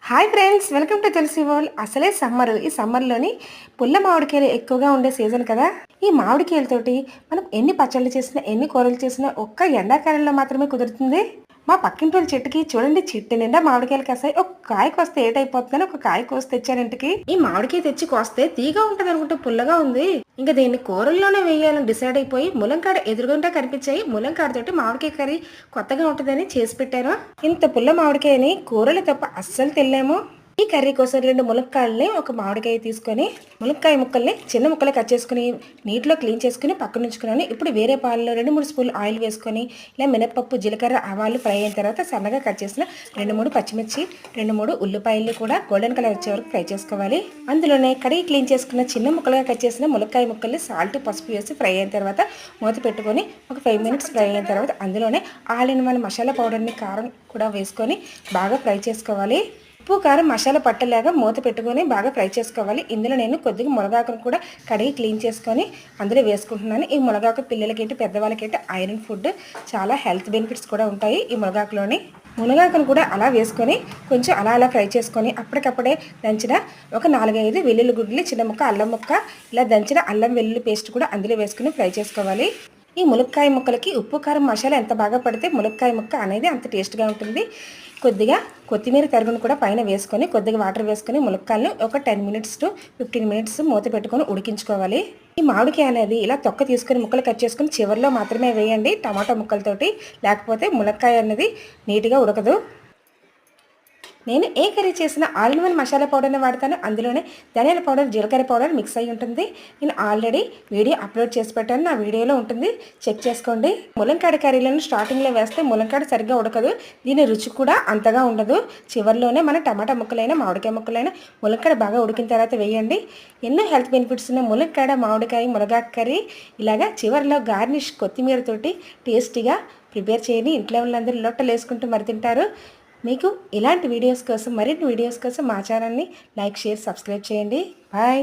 Hi friends, welcome to Tulasi World. అసలే summer. ఈ సమ్మర్లోని పుల్ల మామిడికాయలు ఎక్కువగా ఉండే సీజన్ కదా. ఈ మామిడికాయలతోటి మనం ఎన్ని పచ్చళ్ళు చేసినా, ఎన్ని కూరలు చేసినా ఒక్క ఎండాకాలంలో మాత్రమే కుదురుతుంది. మా పక్కింటి చెట్టుకి చూడండి, చెట్టు నిండా మామిడికాయలు కాసాయి. ఒక కాయ కోస్తే ఏటైపోతుందని ఒక కాయ కోసి తెచ్చాను ఇంటికి. ఈ మామిడికాయ తెచ్చి కోస్తే తీగా ఉంటుంది అనుకుంటే పుల్లగా ఉంది. ఇంకా దీన్ని కూరల్లోనే వేయాలని డిసైడ్ అయిపోయి ములంకాడ ఎదురుగుండా కనిపించాయి. ములంకాడతోటి మామిడికాయ కర్రీ కొత్తగా ఉంటుందని చేసి పెట్టాను. ఇంత పుల్ల మామిడికాయని కూరలు తప్ప అస్సలు తినలేము. ఈ కర్రీ కోసం 2 ములక్కాడల్ని, ఒక మామిడికాయ తీసుకొని ములక్కాయ ముక్కల్ని చిన్న ముక్కలు కట్ చేసుకుని నీటిలో క్లీన్ చేసుకుని పక్కన ఉంచుకున్నాను. ఇప్పుడు వేరే పాలలో 2-3 స్పూన్లు ఆయిల్ వేసుకొని ఇలా మినపప్పు, జీలకర్ర, ఆవాలు ఫ్రై అయిన తర్వాత సన్నగా కట్ చేసిన 2-3 పచ్చిమిర్చి, 2-3 ఉల్లిపాయలు కూడా గోల్డెన్ కలర్ వచ్చే వరకు ఫ్రై చేసుకోవాలి. అందులోనే కడిగి క్లీన్ చేసుకున్న చిన్న ముక్కలుగా కట్ చేసిన ములక్కాయ ముక్కల్ని సాల్ట్, పసుపు వేసి ఫ్రై అయిన తర్వాత మూత పెట్టుకొని ఒక 5 మినిట్స్ ఫ్రై అయిన తర్వాత అందులోనే ఆల్ ఇన్ వన్ మసాలా పౌడర్ని, కారం కూడా వేసుకొని బాగా ఫ్రై చేసుకోవాలి. ఉప్పు, కారం, మసాలా పట్టలేగా మూత పెట్టుకొని బాగా ఫ్రై చేసుకోవాలి. ఇందులో నేను కొద్దిగా మునగాకును కూడా కడిగి క్లీన్ చేసుకొని అందులో వేసుకుంటున్నాను. ఈ మునగాకు పిల్లలకేంటి, పెద్దవాళ్ళకేంటి ఐరన్ ఫుడ్, చాలా హెల్త్ బెనిఫిట్స్ కూడా ఉంటాయి ఈ మునగాకులోని. మునగాకును కూడా అలా వేసుకొని కొంచెం అలా ఫ్రై చేసుకొని అప్పటికప్పుడే దంచిన ఒక 4-5 వెల్లుల్లి గుడ్లు, చిన్న ముక్క అల్లం ముక్క, ఇలా దంచిన అల్లం వెల్లుల్లి పేస్ట్ కూడా అందులో వేసుకుని ఫ్రై చేసుకోవాలి. ఈ ములక్కాయ ముక్కలకి ఉప్పు, కారం, మసాలా ఎంత బాగా పడితే ములక్కాయ ముక్క అనేది అంత టేస్ట్గా ఉంటుంది. కొద్దిగా కొత్తిమీర తరుగును కూడా పైన వేసుకొని కొద్దిగా వాటర్ వేసుకొని ములక్కాయలను ఒక 10 మినిట్స్ టు 15 మినిట్స్ మూత పెట్టుకొని ఉడికించుకోవాలి. ఈ మామిడికాయ అనేది ఇలా తొక్క తీసుకొని ముక్కలు కట్ చేసుకొని చివరిలో మాత్రమే వేయండి టమాటా ముక్కలతోటి, లేకపోతే ములక్కాయ అనేది నీట్గా ఉడకదు. నేను ఏ కర్రీ చేసినా ఆల్ ఇన్ వన్ మసాలా పౌడర్ని వాడతాను. అందులోనే ధనియాల పౌడర్, జీలకర్ర పౌడర్ మిక్స్ అయ్యి ఉంటుంది. నేను ఆల్రెడీ వీడియో అప్లోడ్ చేసి పెట్టాను, నా వీడియోలో ఉంటుంది, చెక్ చేసుకోండి. ములంకాడ కర్రీలను స్టార్టింగ్లో వేస్తే ములంకాడ సరిగ్గా ఉడకదు, దీని రుచి కూడా అంతగా ఉండదు. చివరిలోనే మన టమాటా ముక్కలైనా, మామిడికాయ ముక్కలైనా ములంకాడ బాగా ఉడికిన తర్వాత వేయండి. ఎన్నో హెల్త్ బెనిఫిట్స్ ఉన్న ములంకాడ, మామిడికాయ, మునగాకు కర్రీ ఇలాగా చివరిలో గార్నిష్ కొత్తిమీరతోటి టేస్టీగా ప్రిపేర్ చేయండి. ఇంట్లో వాళ్ళందరూ లొట్టలు వేసుకుంటూ మరి తింటారు. మీకు ఇలాంటి వీడియోస్ కోసం, మరిన్ని వీడియోస్ కోసం మా ఛానల్ని లైక్, షేర్, సబ్స్క్రైబ్ చేయండి. బాయ్.